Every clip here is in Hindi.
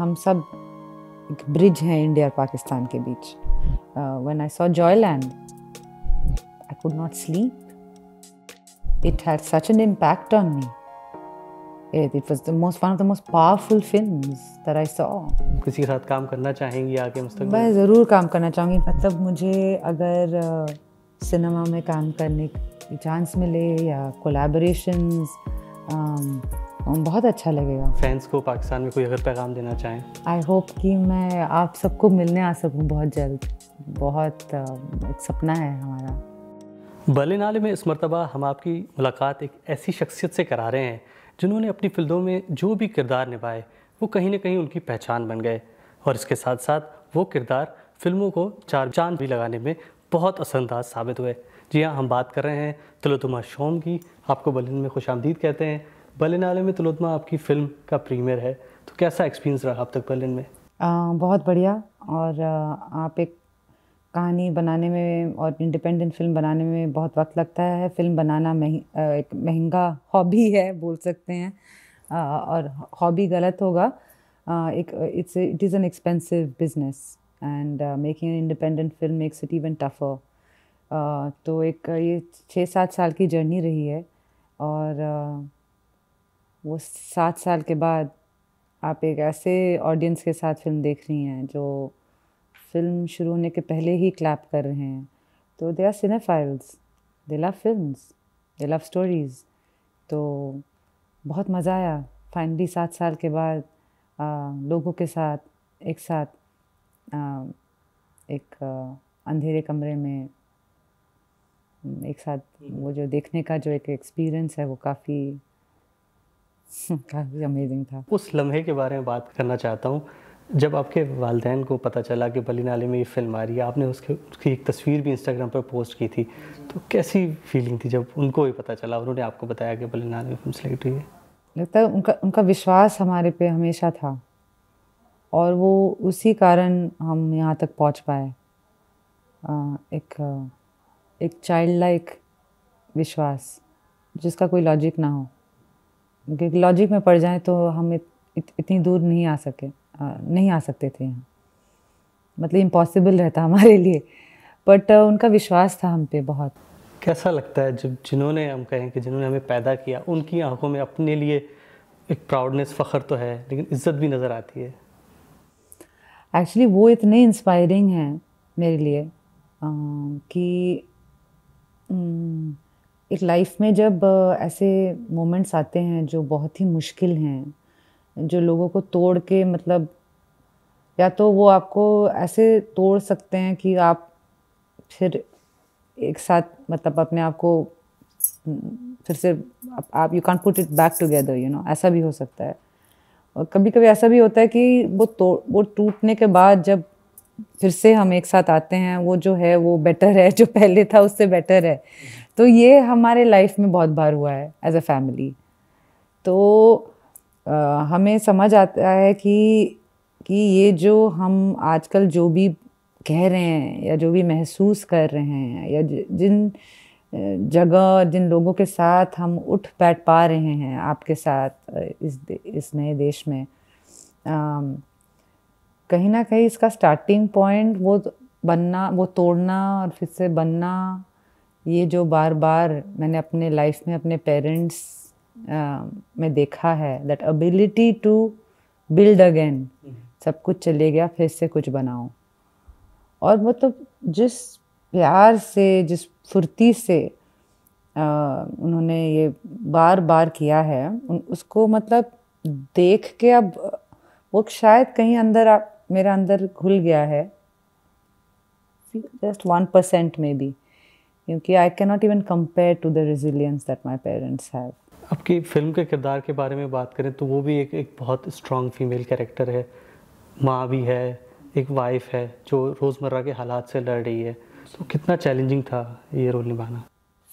हम सब एक ब्रिज है इंडिया और पाकिस्तान के बीच. When I saw Joyland, I could not sleep. It had such an impact on me. It was one of the most powerful films that I saw. किसी के साथ काम करना चाहेंगी आगे मुस्तकबिल? मैं ज़रूर काम करना चाहूँगी. मतलब मुझे अगर सिनेमा में काम करने की चांस मिले या कोलैबोरेशंस, बहुत अच्छा लगेगा. फैंस को पाकिस्तान में कोई अगर पैगाम देना चाहें? आई होप कि मैं आप सबको मिलने आ सकूँ बहुत जल्द. बहुत एक सपना है हमारा. भले नाले में इस मर्तबा हम आपकी मुलाकात एक ऐसी शख्सियत से करा रहे हैं जिन्होंने अपनी फिल्मों में जो भी किरदार निभाए वो कहीं ना कहीं उनकी पहचान बन गए, और इसके साथ साथ वो किरदार फिल्मों को चार चांद भी लगाने में बहुत असरअंदाज साबित हुए. जी हाँ, हम बात कर रहे हैं तिलोत्तमा शोम की. आपको बलिन में खुशामदीद कहते हैं. भले नाले में तिलोत्तमा आपकी फ़िल्म का प्रीमियर है, तो कैसा एक्सपीरियंस रहा अब तक बलिन में? बहुत बढ़िया. और आप एक कहानी बनाने में और इंडिपेंडेंट फिल्म बनाने में बहुत वक्त लगता है. फिल्म बनाना एक महंगा हॉबी है बोल सकते हैं, और हॉबी गलत होगा. It is an expensive business, and making an independent film makes it even tougher. तो एक ये 6-7 साल की जर्नी रही है, और वो 7 साल के बाद आप एक ऐसे ऑडियंस के साथ फिल्म देख रही हैं जो फिल्म शुरू होने के पहले ही क्लैप कर रहे हैं. तो they are cinephiles, they love films, they love stories. तो बहुत मज़ा आया फाइनली 7 साल के बाद लोगों के साथ एक साथ एक अंधेरे कमरे में एक साथ वो जो देखने का जो एक एक्सपीरियंस है वो काफ़ी अमेजिंग था. उस लम्हे के बारे में बात करना चाहता हूँ जब आपके वालिदैन को पता चला कि भले नाले में ये फिल्म आ रही है. आपने उसकी एक तस्वीर भी इंस्टाग्राम पर पोस्ट की थी, तो कैसी फीलिंग थी जब उनको भी पता चला, उन्होंने आपको बताया कि भले नाले में फिल्म सेलेक्ट हुई है? लगता है उनका विश्वास हमारे पे हमेशा था, और वो उसी कारण हम यहाँ तक पहुँच पाए. एक चाइल्ड लाइक विश्वास जिसका कोई लॉजिक ना हो, क्योंकि लॉजिक में पड़ जाए तो हम इतनी दूर नहीं आ सकते थे यहाँ. मतलब इम्पॉसिबल रहता हमारे लिए. बट उनका विश्वास था हम पे बहुत. कैसा लगता है जब जिन्होंने हमें पैदा किया उनकी आंखों में अपने लिए एक प्राउडनेस, फ़ख्र तो है, लेकिन इज़्ज़त भी नज़र आती है? एक्चुअली वो इतने इंस्पायरिंग हैं मेरे लिए कि एक लाइफ में जब ऐसे मोमेंट्स आते हैं जो बहुत ही मुश्किल हैं, जो लोगों को तोड़ के, मतलब या तो वो आपको ऐसे तोड़ सकते हैं कि आप फिर एक साथ, मतलब अपने आप को फिर से आप you can't put it back together, ऐसा भी हो सकता है. और कभी कभी ऐसा भी होता है कि वो टूटने के बाद जब फिर से हम एक साथ आते हैं, वो जो है वो बेटर है, जो पहले था उससे बेटर है. तो ये हमारे लाइफ में बहुत बार हुआ है एज अ फैमिली. तो हमें समझ आता है कि ये जो हम आजकल जो भी कह रहे हैं या जो भी महसूस कर रहे हैं, या जिन जगह जिन लोगों के साथ हम उठ बैठ पा रहे हैं आपके साथ इस नए देश में, कहीं ना कहीं इसका स्टार्टिंग पॉइंट वो बनना, वो तोड़ना और फिर से बनना, ये जो बार बार मैंने अपने लाइफ में अपने पेरेंट्स में देखा है, that ability to build again. सब कुछ चले गया, फिर से कुछ बनाओ. और मतलब जिस प्यार से, जिस फुर्ती से उन्होंने ये बार बार किया है, उसको मतलब देख के अब वो शायद कहीं अंदर मेरा अंदर घुल गया है, जस्ट 1% मे बी, क्योंकि I can not even compare to the resilience that my parents have. आपकी फिल्म के किरदार के बारे में बात करें तो वो भी एक बहुत स्ट्रॉन्ग फीमेल कैरेक्टर है. माँ भी है, एक वाइफ है जो रोज़मर्रा के हालात से लड़ रही है. तो कितना चैलेंजिंग था ये रोल निभाना?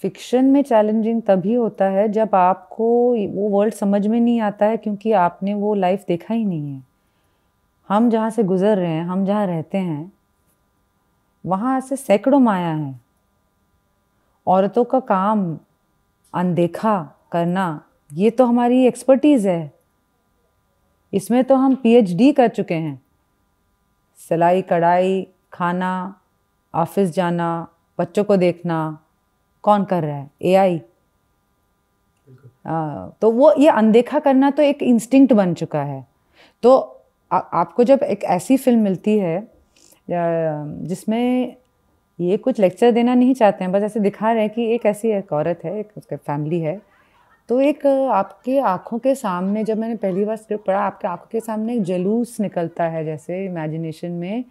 फिक्शन में चैलेंजिंग तभी होता है जब आपको वो वर्ल्ड समझ में नहीं आता है, क्योंकि आपने वो लाइफ देखा ही नहीं है. हम जहाँ से गुजर रहे हैं, हम जहाँ रहते हैं, वहाँ से सैकड़ों माया हैं. औरतों का काम अनदेखा करना, ये तो हमारी एक्सपर्टीज़ है. इसमें तो हम पीएचडी कर चुके हैं। सिलाई कढ़ाई, खाना, ऑफिस जाना, बच्चों को देखना, कौन कर रहा है? एआई। तो वो ये अनदेखा करना तो एक इंस्टिंक्ट बन चुका है। तो आपको जब एक ऐसी फिल्म मिलती है जिसमें ये कुछ लेक्चर देना नहीं चाहते हैं, बस ऐसे दिखा रहे हैं कि एक ऐसी एक औरत है, एक उसका फैमिली है, तो एक आपके आँखों के सामने, जब मैंने पहली बार स्क्रिप्ट पढ़ा, आपके आँखों के सामने एक जुलूस निकलता है जैसे इमेजिनेशन में,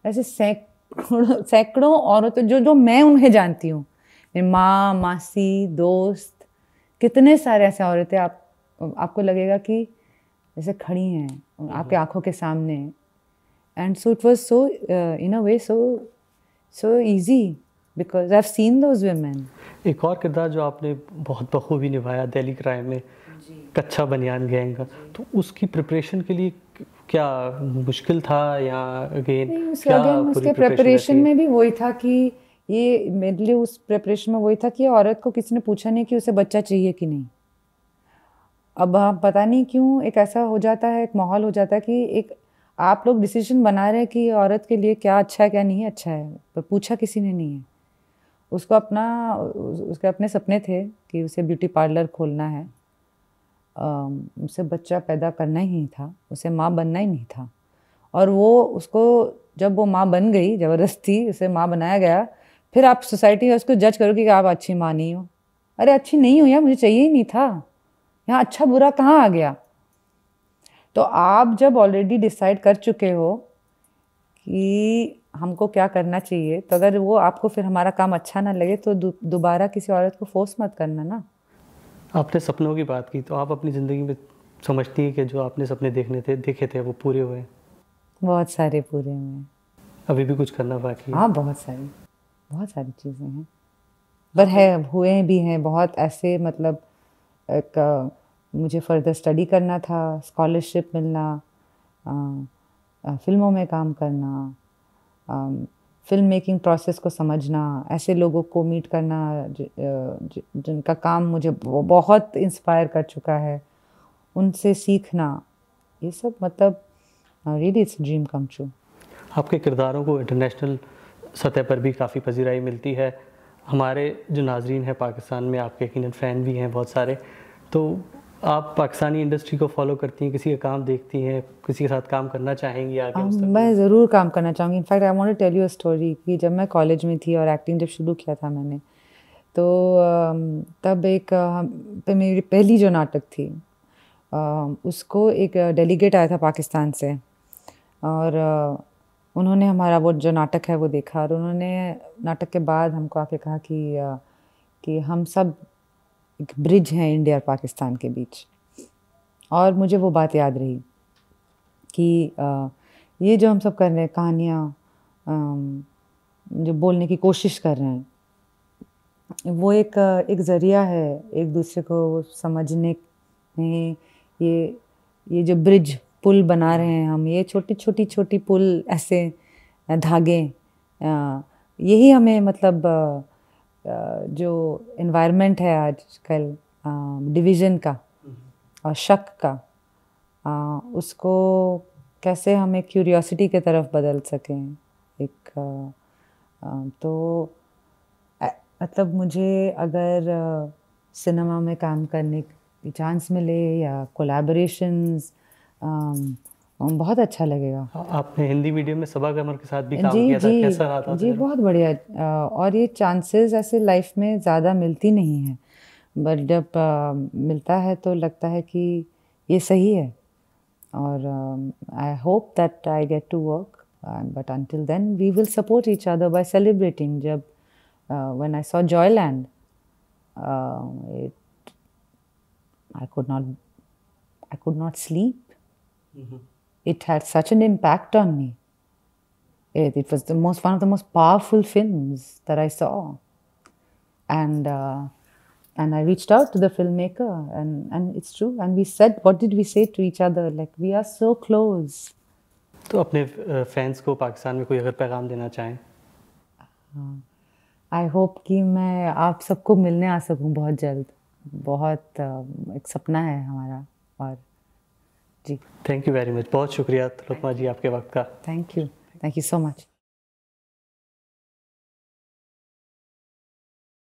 ऐसे सैकड़ों सैकड़ों औरतें जो मैं उन्हें जानती हूँ, मेरी माँ, मासी, दोस्त, कितने सारे ऐसे औरतें आपको लगेगा कि जैसे खड़ी हैं आपके आँखों के सामने। And so it was so in a way so easy because I have seen those women. एक और किरदार जो आपने बहुत बखूबी निभाया दिल्ली क्राइम में, कच्चा बनियान गैंग का, तो उसकी प्रिपरेशन के लिए क्या मुश्किल था या अगेन क्या पूरी उसके प्रिपरेशन में भी वही था कि ये मेरे लिए, उस प्रिपरेशन में वही था कि औरत को किसी ने पूछा नहीं कि उसे बच्चा चाहिए कि नहीं। अब हम पता नहीं क्यों एक ऐसा हो जाता है, एक माहौल हो जाता है कि एक आप लोग डिसीजन बना रहे हैं कि औरत के लिए क्या अच्छा है क्या नहीं अच्छा है, पर पूछा किसी ने नहीं है। उसको उसके अपने सपने थे कि उसे ब्यूटी पार्लर खोलना है, उसे बच्चा पैदा करना ही नहीं था, उसे माँ बनना ही नहीं था। और वो उसको, जब वो माँ बन गई, ज़बरदस्ती उसे माँ बनाया गया, फिर आप सोसाइटी में उसको जज करोगे कि आप अच्छी माँ नहीं हो। अरे अच्छी नहीं हो यार, मुझे चाहिए ही नहीं था, यहाँ अच्छा बुरा कहाँ आ गया? तो आप जब ऑलरेडी डिसाइड कर चुके हो कि हमको क्या करना चाहिए, तो अगर वो आपको फिर हमारा काम अच्छा ना लगे तो दोबारा किसी औरत को फोर्स मत करना ना। आपने सपनों की बात की, तो आप अपनी ज़िंदगी में समझती हैं कि जो आपने सपने देखे थे वो पूरे हुए? बहुत सारे पूरे हुए। अभी भी कुछ करना बाकी है? हाँ, बहुत सारी चीज़ें हैं, पर हुए भी हैं बहुत ऐसे, मतलब एक मुझे फर्दर स्टडी करना था, स्कॉलरशिप मिलना, फिल्मों में काम करना, फिल्म मेकिंग प्रोसेस को समझना, ऐसे लोगों को मीट करना जिनका काम मुझे बहुत इंस्पायर कर चुका है, उनसे सीखना, ये सब मतलब really it's dream come true. आपके किरदारों को इंटरनेशनल सतह पर भी काफ़ी पजीराई मिलती है। हमारे जो नाजरीन हैं पाकिस्तान में, आपके यकीनन फ़ैन भी हैं बहुत सारे, तो आप पाकिस्तानी इंडस्ट्री को फॉलो करती हैं, किसी का काम देखती हैं, किसी के साथ काम करना चाहेंगी आगे? मैं ज़रूर काम करना चाहूँगी। In fact I want to tell you a story कि जब मैं कॉलेज में थी और एक्टिंग जब शुरू किया था मैंने, तो तब पे मेरी पहली जो नाटक थी, उसको एक डेलीगेट आया था पाकिस्तान से, और उन्होंने हमारा वो जो नाटक है वो देखा, और उन्होंने नाटक के बाद हमको आके कहा कि हम सब एक ब्रिज हैं इंडिया और पाकिस्तान के बीच। और मुझे वो बात याद रही कि ये जो हम सब कर रहे हैं, कहानियाँ जो बोलने की कोशिश कर रहे हैं, वो एक ज़रिया है एक दूसरे को समझने में। ये जो ब्रिज पुल बना रहे हैं हम, ये छोटी पुल, ऐसे धागे, यही हमें मतलब जो एनवायरनमेंट है आजकल, डिवीज़न का और शक का, उसको कैसे हम एक क्यूरियोसिटी की तरफ बदल सकें। तो मतलब मुझे अगर सिनेमा में काम करने की चांस मिले या कोलैबोरेशंस, बहुत अच्छा लगेगा। आपने हिंदी मीडियम में सबा कमर के साथ भी काम जी किया था, जी कैसा रहा था? जी, बहुत बढ़िया। और ये चांसेस ऐसे लाइफ में ज़्यादा मिलती नहीं हैं, बट जब मिलता है तो लगता है कि ये सही है। और I hope that I get to work, but until then we will support each other by celebrating. जब when I saw Joyland, I could not sleep. It had such an impact on me. It was one of the most powerful films that I saw, and I reached out to the filmmaker, and it's true. And we said, what did we say to each other? Like, we are so close. तो अपने फैंस को पाकिस्तान में कोई अगर पैगाम देना चाहें? आई होप कि मैं आप सबको मिलने आ सकूं बहुत जल्द। बहुत एक सपना है हमारा, और जी। Thank you very much. बहुत शुक्रिया तिलोत्तमा जी आपके वक्त का। Thank you so much.